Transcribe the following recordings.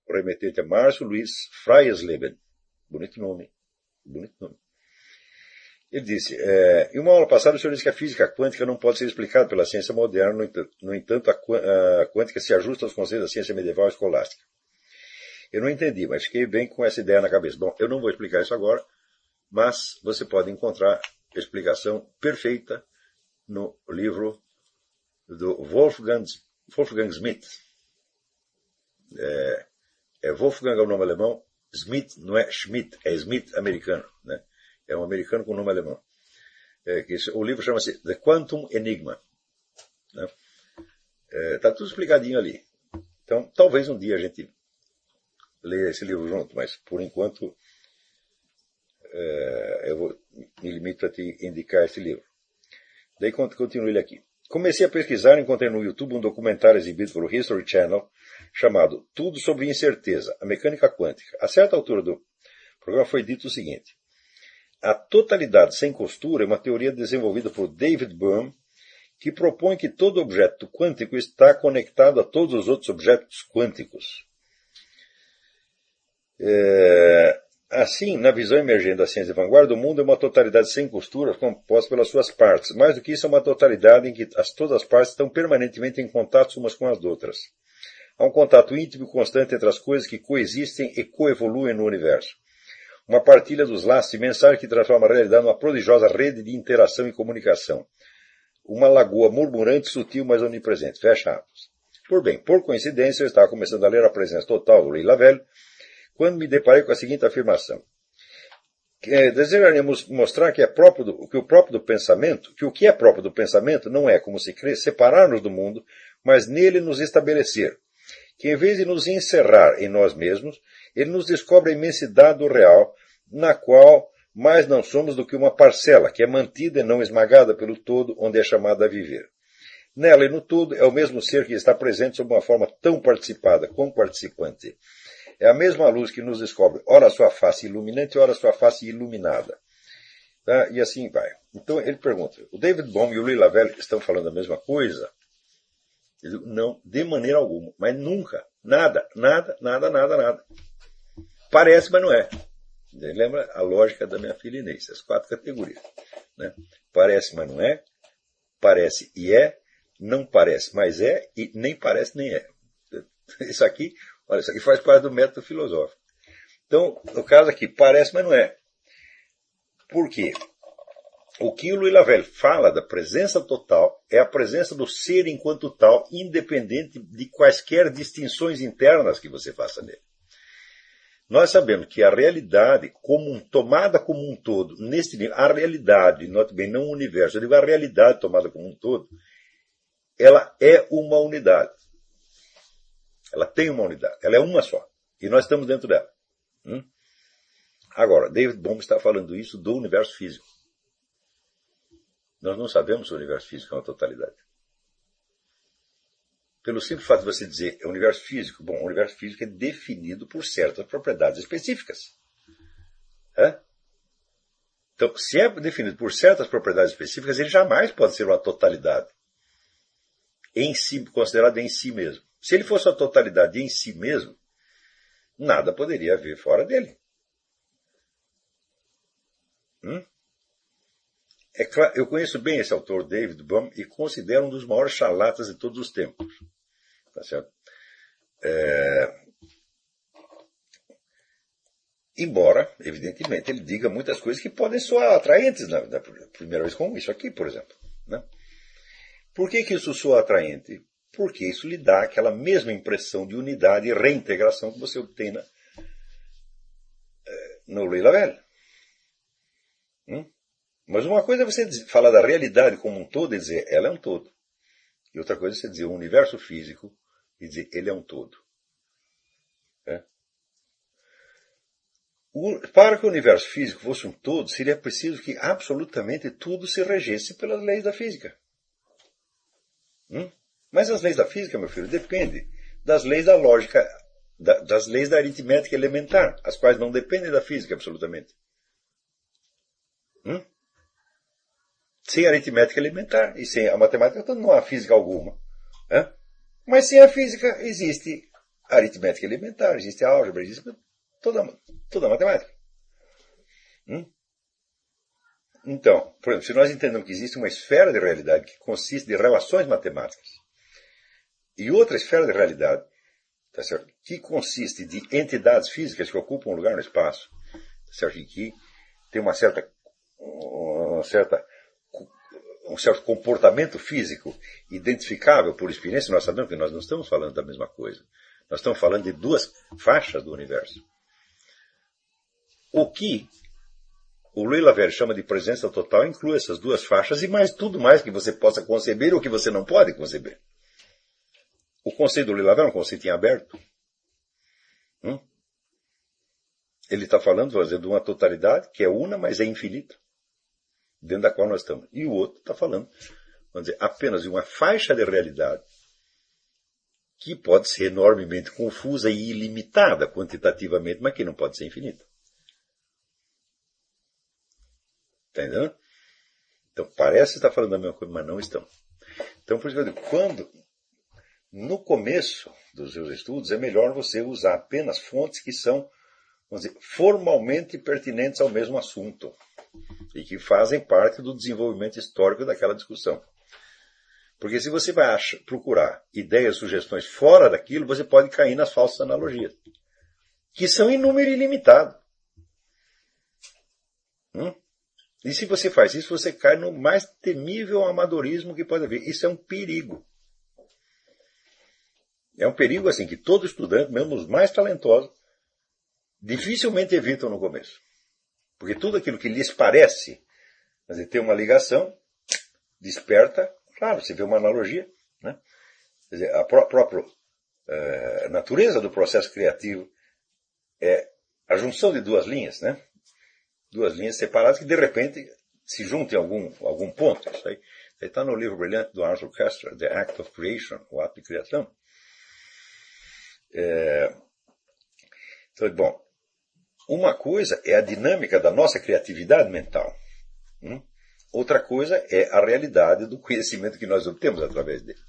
remetente a Márcio Luiz Freiesleben. Bonito nome. Bonito nome. Ele disse, em uma aula passada o senhor disse que a física quântica não pode ser explicada pela ciência moderna, no entanto a quântica se ajusta aos conceitos da ciência medieval e escolástica. Eu não entendi, mas fiquei bem com essa ideia na cabeça. Bom, eu não vou explicar isso agora, mas você pode encontrar a explicação perfeita no livro do Wolfgang Schmidt. Wolfgang é o nome alemão, Schmidt não é Schmidt, é Schmidt americano, né? É um americano com nome alemão. O livro chama-se The Quantum Enigma. Está tudo explicadinho ali. Então, talvez um dia a gente leia esse livro junto, mas por enquanto eu me limito a te indicar esse livro. Daí continua ele aqui. Comecei a pesquisar e encontrei no YouTube um documentário exibido pelo History Channel chamado Tudo sobre Incerteza, a Mecânica Quântica. A certa altura do programa foi dito o seguinte: a totalidade sem costura é uma teoria desenvolvida por David Bohm, que propõe que todo objeto quântico está conectado a todos os outros objetos quânticos. Assim, na visão emergente da ciência de vanguarda, o mundo é uma totalidade sem costuras composta pelas suas partes. Mais do que isso, é uma totalidade em que todas as partes estão permanentemente em contato umas com as outras. Há um contato íntimo e constante entre as coisas que coexistem e coevoluem no universo. Uma partilha dos laços de mensagem que transforma a realidade numa prodigiosa rede de interação e comunicação. Uma lagoa murmurante, sutil, mas onipresente. Fecha aspas. Por coincidência, eu estava começando a ler A Presença Total, do Ray Lavelle, quando me deparei com a seguinte afirmação. Desejaríamos mostrar que o que é próprio do pensamento não é, como se crê, separar-nos do mundo, mas nele nos estabelecer. Que em vez de nos encerrar em nós mesmos, ele nos descobre a imensidade do real, na qual mais não somos do que uma parcela, que é mantida e não esmagada pelo todo, onde é chamada a viver. Nela e no todo é o mesmo ser que está presente sob uma forma tão participada, como participante. É a mesma luz que nos descobre, ora a sua face iluminante, ora a sua face iluminada. Tá? E assim vai. Então ele pergunta, o David Bohm e o Ray Lavelle estão falando a mesma coisa? Ele diz, não, de maneira alguma, mas nunca, nada. Parece, mas não é. Lembra a lógica da minha filha Inês, as 4 categorias. Né? Parece, mas não é. Parece e é. Não parece, mas é. E nem parece, nem é. Isso aqui faz parte do método filosófico. Então, no caso aqui, parece, mas não é. Por quê? O que o Louis Lavelle fala da presença total é a presença do ser enquanto tal, independente de quaisquer distinções internas que você faça nele. Nós sabemos que a realidade, tomada como um todo, nesse nível, a realidade, note bem, não o universo, eu digo a realidade tomada como um todo, ela é uma unidade. Ela tem uma unidade, ela é uma só. E nós estamos dentro dela. Agora, David Bohm está falando isso do universo físico. Nós não sabemos se o universo físico é uma totalidade. Pelo simples fato de você dizer é universo físico, bom, o universo físico é definido por certas propriedades específicas. Então, se é definido por certas propriedades específicas, ele jamais pode ser uma totalidade. Em si, considerado em si mesmo. Se ele fosse uma totalidade em si mesmo, nada poderia haver fora dele. É claro, eu conheço bem esse autor, David Bohm, e considero um dos maiores charlatãs de todos os tempos. Tá certo? Embora, evidentemente, ele diga muitas coisas que podem soar atraentes na primeira vez, como isso aqui, por exemplo. Né? Por que isso soa atraente? Porque isso lhe dá aquela mesma impressão de unidade e reintegração que você obtém no Louis Lavelle. Mas uma coisa é você falar da realidade como um todo e dizer ela é um todo. E outra coisa é você dizer o universo físico e dizer ele é um todo. Para que o universo físico fosse um todo, seria preciso que absolutamente tudo se regesse pelas leis da física. Mas as leis da física, meu filho, dependem das leis da lógica, das leis da aritmética elementar, as quais não dependem da física absolutamente. Sem a aritmética elementar e sem a matemática, então não há física alguma. Mas sem a física existe aritmética elementar, existe álgebra, existe toda a matemática. Então, por exemplo, se nós entendemos que existe uma esfera de realidade que consiste de relações matemáticas e outra esfera de realidade, tá certo, que consiste de entidades físicas que ocupam um lugar no espaço, tá certo, e que tem um certo comportamento físico identificável por experiência, nós sabemos que nós não estamos falando da mesma coisa. Nós estamos falando de duas faixas do universo. O que o Louis Laverne chama de presença total inclui essas duas faixas e mais tudo mais que você possa conceber ou que você não pode conceber. O conceito do Louis Laverne é um conceito em aberto. Ele está falando, vamos dizer, de uma totalidade que é una, mas é infinita, dentro da qual nós estamos. E o outro está falando, vamos dizer, apenas de uma faixa de realidade que pode ser enormemente confusa e ilimitada quantitativamente, mas que não pode ser infinita. Está entendendo? Então, parece estar falando da mesma coisa, mas não estão. Então, por isso que eu digo, quando, no começo dos seus estudos, é melhor você usar apenas fontes que são, vamos dizer, formalmente pertinentes ao mesmo assunto e que fazem parte do desenvolvimento histórico daquela discussão. Porque se você vai procurar ideias, sugestões fora daquilo, você pode cair nas falsas analogias, que são em número ilimitado. E se você faz isso, você cai no mais temível amadorismo que pode haver. Isso é um perigo. É um perigo assim que todo estudante, mesmo os mais talentosos, dificilmente evitam no começo. Porque tudo aquilo que lhes parece, mas ter uma ligação, desperta, claro, você vê uma analogia, né? Quer dizer, a própria natureza do processo criativo é a junção de duas linhas, né? Duas linhas separadas que de repente se juntam em algum ponto. Isso aí está no livro brilhante do Arthur Koestler, The Act of Creation, o ato de criação. Então, bom, uma coisa é a dinâmica da nossa criatividade mental. Outra coisa é a realidade do conhecimento que nós obtemos através dele.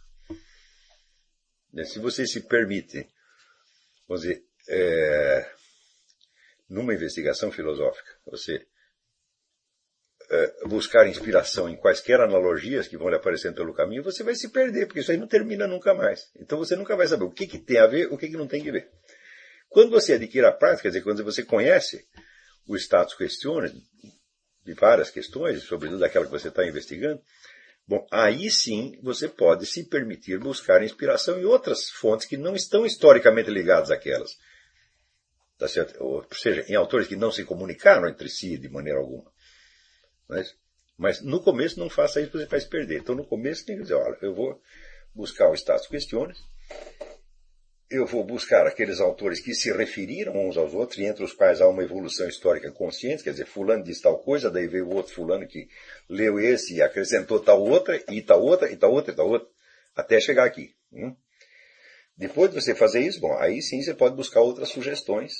Se você se permite, vamos dizer, numa investigação filosófica, você buscar inspiração em quaisquer analogias que vão lhe aparecendo pelo caminho, você vai se perder, porque isso aí não termina nunca mais. Então você nunca vai saber o que tem a ver, o que não tem que ver. Quando você adquire a prática, quer dizer, quando você conhece o status questiones de várias questões, sobretudo daquela que você está investigando, bom, aí sim você pode se permitir buscar inspiração em outras fontes que não estão historicamente ligadas àquelas. Tá certo? Ou seja, em autores que não se comunicaram entre si de maneira alguma. Mas no começo não faça isso, você vai se perder. Então no começo tem que dizer, olha, eu vou buscar o status questiones, eu vou buscar aqueles autores que se referiram uns aos outros, e entre os quais há uma evolução histórica consciente, quer dizer, fulano diz tal coisa, daí veio o outro fulano que leu esse e acrescentou tal outra, e tal outra, e tal outra, e tal outra, até chegar aqui. Depois de você fazer isso, bom, aí sim você pode buscar outras sugestões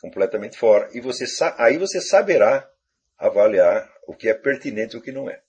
completamente fora. E aí você saberá avaliar o que é pertinente e o que não é.